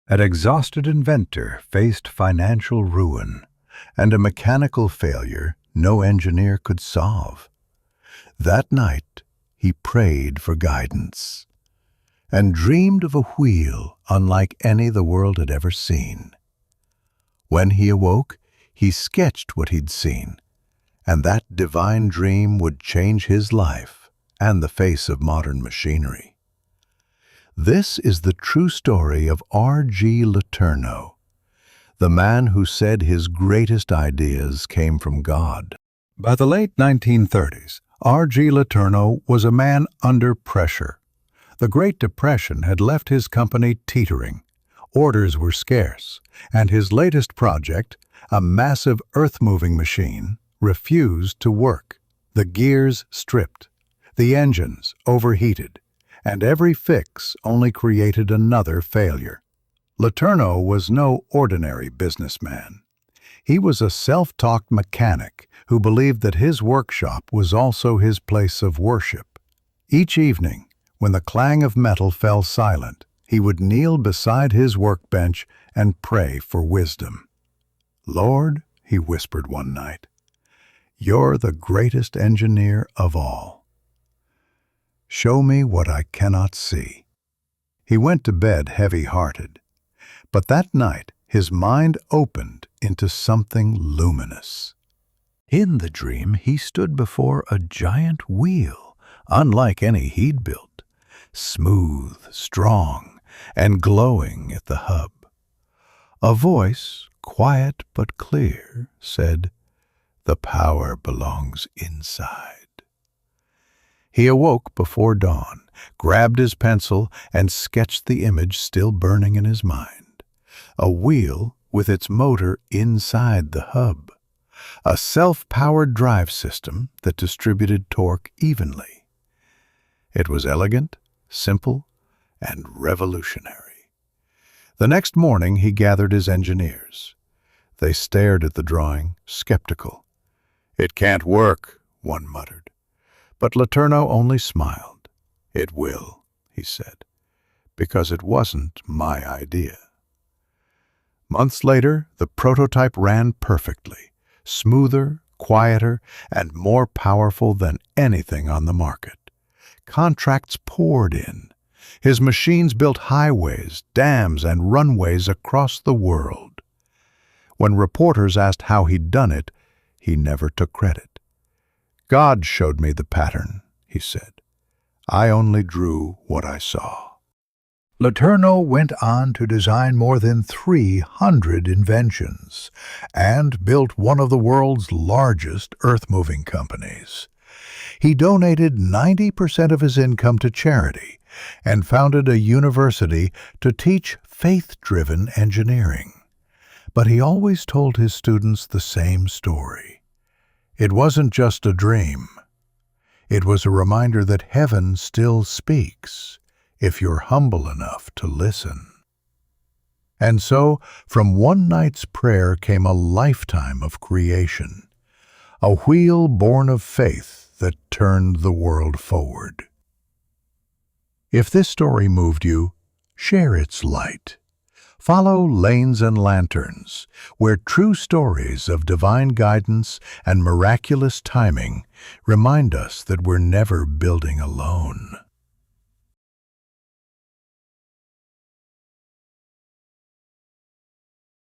An exhausted inventor faced financial ruin and a mechanical failure no engineer could solve. That night, he prayed for guidance and dreamed of a wheel unlike any the world had ever seen. When he awoke, he sketched what he'd seen, and that divine dream would change his life and the face of modern machinery. This is the true story of R.G. LeTourneau, the man who said his greatest ideas came from God. By the late 1930s, R.G. LeTourneau was a man under pressure. The Great Depression had left his company teetering. Orders were scarce, and his latest project, a massive earth-moving machine, refused to work. The gears stripped, the engines overheated, and every fix only created another failure. LeTourneau was no ordinary businessman. He was a self-taught mechanic who believed that his workshop was also his place of worship. Each evening, when the clang of metal fell silent, he would kneel beside his workbench and pray for wisdom. "Lord," he whispered one night, "you're the greatest engineer of all. Show me what I cannot see." He went to bed heavy-hearted, but that night his mind opened into something luminous. In the dream, he stood before a giant wheel, unlike any he'd built, smooth, strong, and glowing at the hub. A voice, quiet but clear, said, "The power belongs inside." He awoke before dawn, grabbed his pencil, and sketched the image still burning in his mind. A wheel with its motor inside the hub. A self-powered drive system that distributed torque evenly. It was elegant, simple, and revolutionary. The next morning he gathered his engineers. They stared at the drawing, skeptical. "It can't work," one muttered. But LeTourneau only smiled. "It will," he said, "because it wasn't my idea." Months later, the prototype ran perfectly, smoother, quieter, and more powerful than anything on the market. Contracts poured in. His machines built highways, dams, and runways across the world. When reporters asked how he'd done it, he never took credit. "God showed me the pattern," he said. "I only drew what I saw." LeTourneau went on to design more than 300 inventions and built one of the world's largest earth-moving companies. He donated 90% of his income to charity and founded a university to teach faith-driven engineering. But he always told his students the same story. It wasn't just a dream. It was a reminder that heaven still speaks if you're humble enough to listen. And so, from one night's prayer came a lifetime of creation, a wheel born of faith that turned the world forward. If this story moved you, share its light. Follow Lanes and Lanterns, where true stories of divine guidance and miraculous timing remind us that we're never building alone.